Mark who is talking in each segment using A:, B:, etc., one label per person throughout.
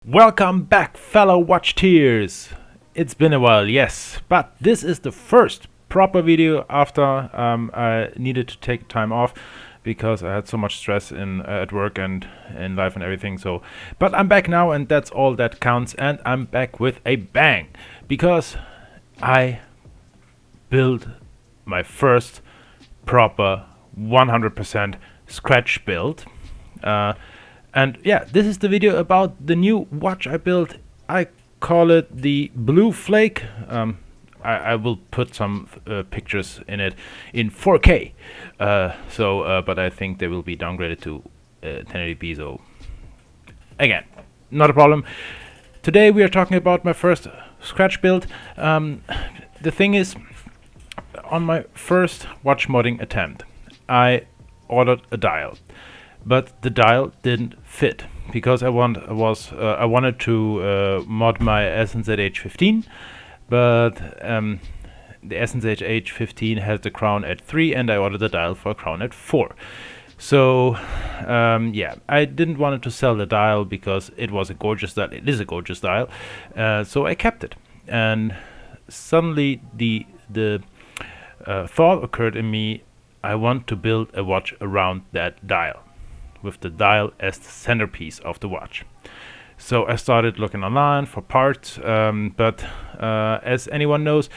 A: Welcome back, fellow watchateers! It's been a while, yes, but this is the first proper video after I needed to take time off because I had so much stress at work and in life and everything. But I'm back now, and that's all that counts. And I'm back with a bang because I built my first proper 100% scratch build. And yeah, this is the video about the new watch I built. I call it the Blue Flake. I will put some pictures in it in 4K. But I think they will be downgraded to 1080p. So again, not a problem. Today we are talking about my first scratch build. The thing is, on my first watch modding attempt, I ordered a dial. But the dial didn't fit because I wanted to mod my SNZ H15, but the SNZ H15 has the crown at 3, and I ordered the dial for a crown at 4. So yeah, I didn't want to sell the dial because it was a gorgeous dial. It is a gorgeous dial, so I kept it. And suddenly the thought occurred in me: I want to build a watch around that dial, with the dial as the centerpiece of the watch. So I started looking online for parts, but as anyone knows,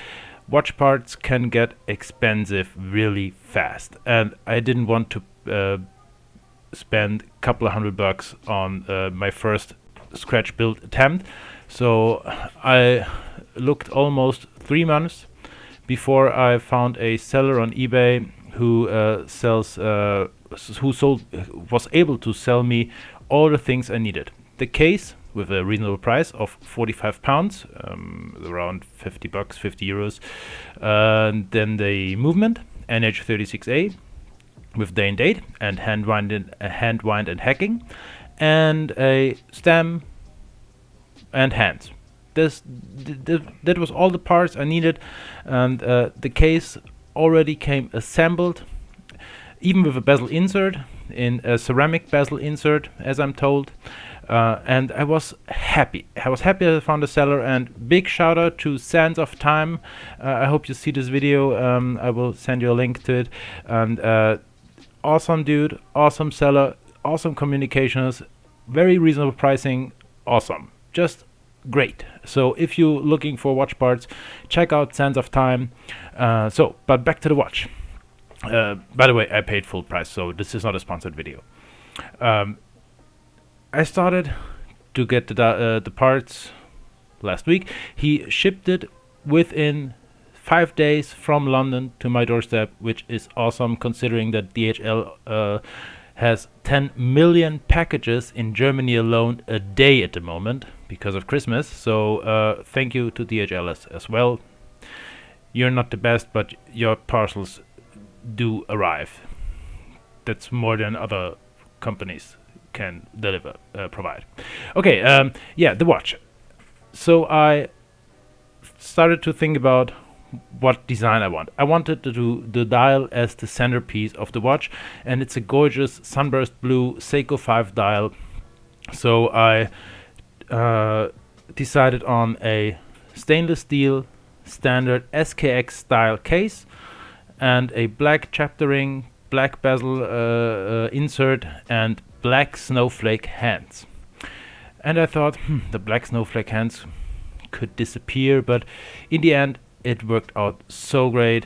A: watch parts can get expensive really fast, and I didn't want to spend a couple of $100 on my first scratch build attempt. So I looked almost 3 months before I found a seller on eBay who was able to sell me all the things I needed. The case with a reasonable price of £45, around $50, 50 euros. Then the movement, NH36A, with day and date and hand wind and hacking, and a stem and hands. That was all the parts I needed, and the case already came assembled, even with a bezel insert, in a ceramic bezel insert, as I'm told. And I was happy. I was happy that I found a seller, and big shout out to Sands of Time. I hope you see this video. I will send you a link to it. And awesome dude, awesome seller, awesome communications, very reasonable pricing, awesome. Just great. So if you're looking for watch parts, check out Sands of Time. But back to the watch. By the way, I paid full price, so this is not a sponsored video. I started to get the parts last week. He shipped it within 5 days from London to my doorstep, which is awesome considering that DHL has 10 million packages in Germany alone a day at the moment because of Christmas. So thank you to DHL as well. You're not the best, but your parcels do arrive. That's more than other companies can provide. Okay, yeah, the watch. So I started to think about what design I want. I wanted to do the dial as the centerpiece of the watch, and it's a gorgeous sunburst blue Seiko 5 dial. So I decided on a stainless steel standard SKX style case and a black chapter ring, black bezel insert, and black snowflake hands. And I thought the black snowflake hands could disappear, but in the end it worked out so great.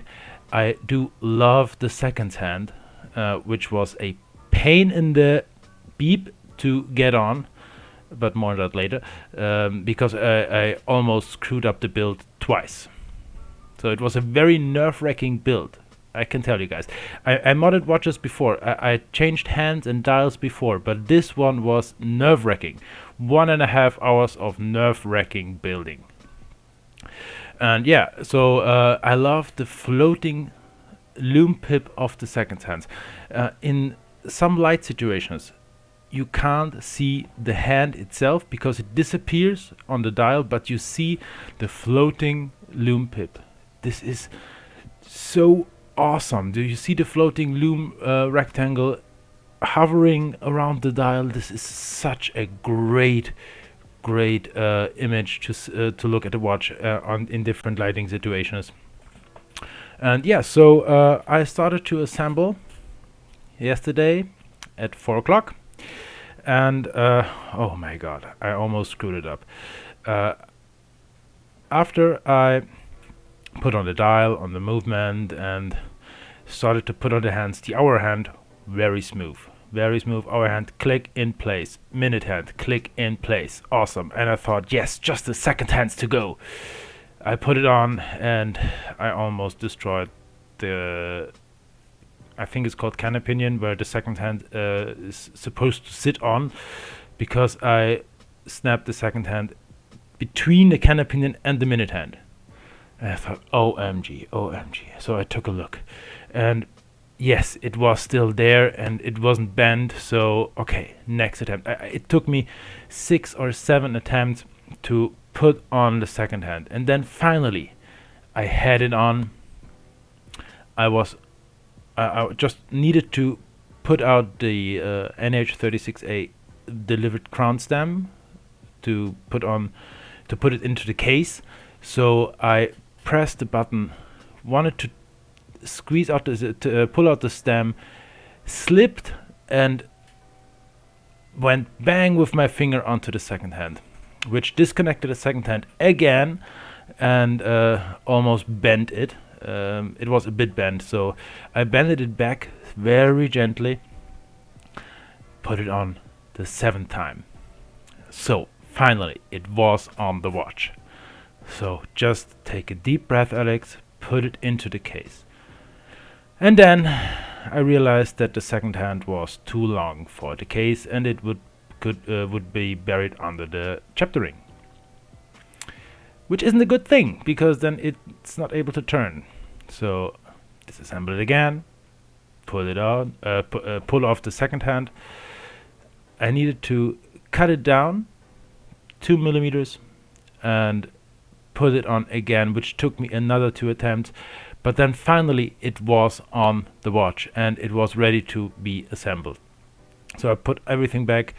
A: I do love the second hand, which was a pain in the beep to get on, but more on that later, because I almost screwed up the build twice. So it was a very nerve-wracking build, I can tell you guys. I modded watches before. I changed hands and dials before, but this one was nerve-wracking. 1.5 hours of nerve-wracking building. And yeah, so I love the floating loom pip of the second hands. In some light situations, you can't see the hand itself because it disappears on the dial, but you see the floating loom pip. This is so awesome. Do you see the floating loom rectangle hovering around the dial? This is such a great great image to look at the watch in different lighting situations. And yeah, so I started to assemble yesterday at 4 o'clock, and oh my god, I almost screwed it up. After I put on the dial, on the movement, and started to put on the hands, the hour hand, very smooth, hour hand, click in place, minute hand, click in place, awesome. And I thought, yes, just the second hands to go. I put it on and I almost destroyed the, I think it's called can opinion, where the second hand is supposed to sit on, because I snapped the second hand between the can opinion and the minute hand. And I thought, OMG, OMG. So I took a look, and yes, it was still there and it wasn't bent. So okay, next attempt. It took me 6 or 7 attempts to put on the second hand, and then finally I had it on. I just needed to put out the NH36A delivered crown stem to put it into the case. So I pressed the button, wanted to squeeze out pull out the stem, slipped and went bang with my finger onto the second hand, which disconnected the second hand again and almost bent it. It was a bit bent, so I bended it back very gently, put it on the 7th time. So finally it was on the watch. So just take a deep breath, Alex, put it into the case. And then I realized that the second hand was too long for the case, and it would be buried under the chapter ring, which isn't a good thing, because then it's not able to turn. So disassemble it again, pull it out, pull off the second hand. I needed to cut it down 2 millimeters and put it on again, which took me another 2 attempts. But then finally it was on the watch and it was ready to be assembled. So I put everything back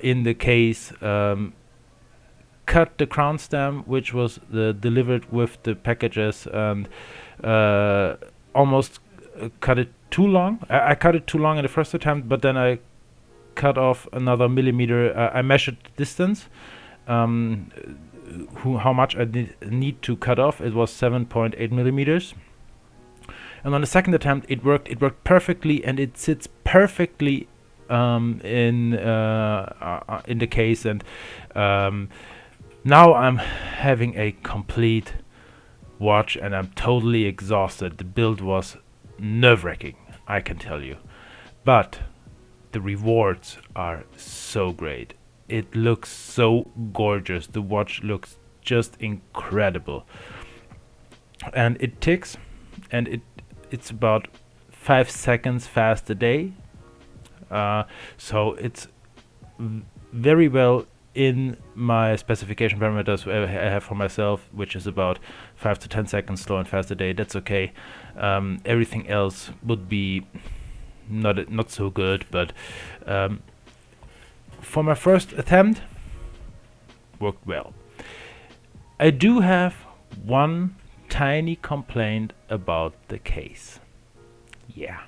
A: in the case, cut the crown stem, which was delivered with the packages, and almost cut it too long. I cut it too long in the first attempt, but then I cut off another millimeter. I measured the distance, how much I need to cut off. It was 7.8 millimeters. And on the second attempt, it worked. It worked perfectly, and it sits perfectly in the case. And now I'm having a complete watch, and I'm totally exhausted. The build was nerve-wracking, I can tell you, but the rewards are so great. It looks so gorgeous. The watch looks just incredible, and it ticks, and it's about 5 seconds fast a day. So it's very well in my specification parameters I have for myself, which is about 5 to 10 seconds slow and fast a day. That's okay. Everything else would be not so good, but for my first attempt, worked well. I do have one tiny complaint about the case. Yeah.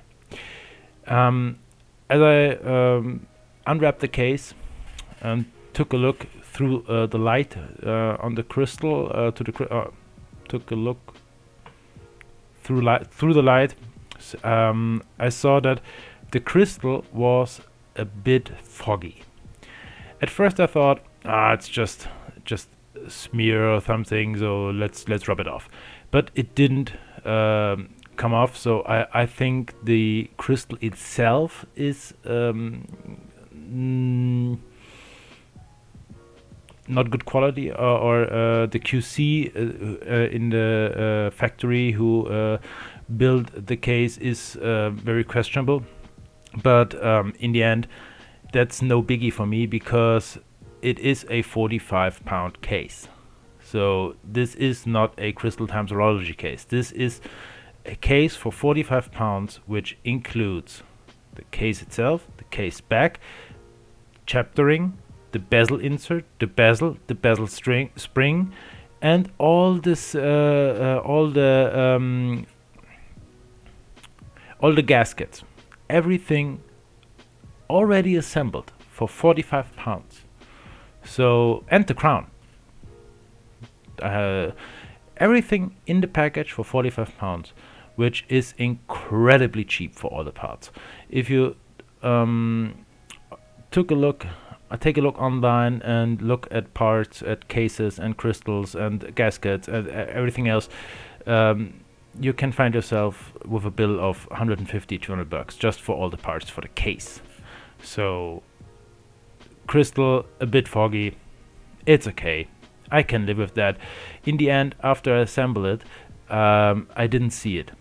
A: As I unwrapped the case and took a look through the light on the crystal, took a look through the light, I saw that the crystal was a bit foggy. At first I thought, it's just a smear or something, so let's rub it off. But it didn't come off, so I think the crystal itself is not good quality, or the QC in the factory who built the case is very questionable. But in the end, that's no biggie for me, because it is a 45-pound case. So this is not a Crystal Times horology case. This is a case for 45 pounds, which includes the case itself, the case back, chaptering, the bezel insert, the bezel spring, and all this, all the gaskets, everything already assembled for 45 pounds. So, and the crown. Everything in the package for 45 pounds, which is incredibly cheap for all the parts. If you take a look online and look at parts, at cases and crystals and gaskets and everything else, you can find yourself with a bill of 150, 200 bucks just for all the parts for the case. So crystal, a bit foggy, it's okay, I can live with that. In the end, after I assemble it, I didn't see it.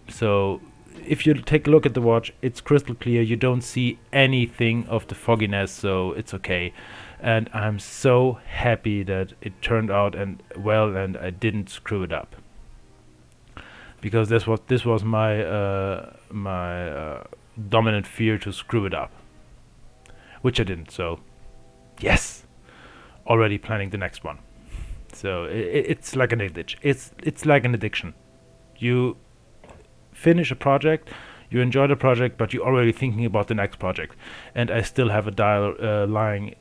A: So if you take a look at the watch, it's crystal clear, you don't see anything of the fogginess, so it's okay. And I'm so happy that it turned out and well, and I didn't screw it up, because this was my dominant fear, to screw it up, which I didn't. So yes, already planning the next one. So it's like an addiction. It's like an addiction. You finish a project, you enjoy the project, but you're already thinking about the next project. And I still have a dial lying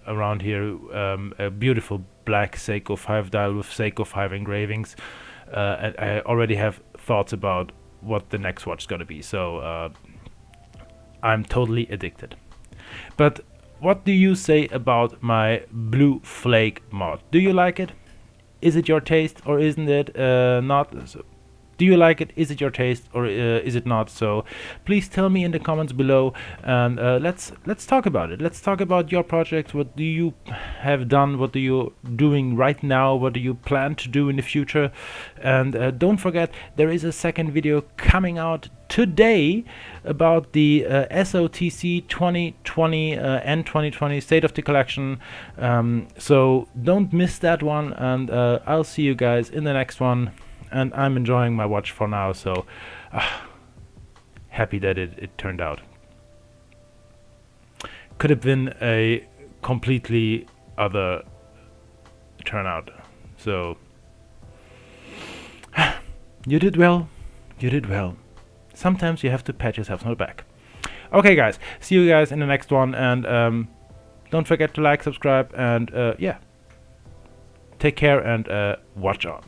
A: around here, a beautiful black Seiko 5 dial with Seiko 5 engravings, and I already have thoughts about what the next watch is going to be. So I'm totally addicted. But what do you say about my Blue Flake mod? Do you like it? Is it your taste, or isn't it not? So, do you like it? Is it your taste, or is it not? So please tell me in the comments below, and let's talk about it. Let's talk about your project. What do you have done? What are you doing right now? What do you plan to do in the future? And don't forget, there is a second video coming out today about the SOTC 2020 and 2020 State of the Collection. So don't miss that one, and I'll see you guys in the next one. And I'm enjoying my watch for now, so happy that it turned out. Could have been a completely other turnout. So you did well. You did well. Sometimes you have to pat yourself on the back. Okay, guys. See you guys in the next one, and don't forget to like, subscribe, and yeah. Take care and watch on.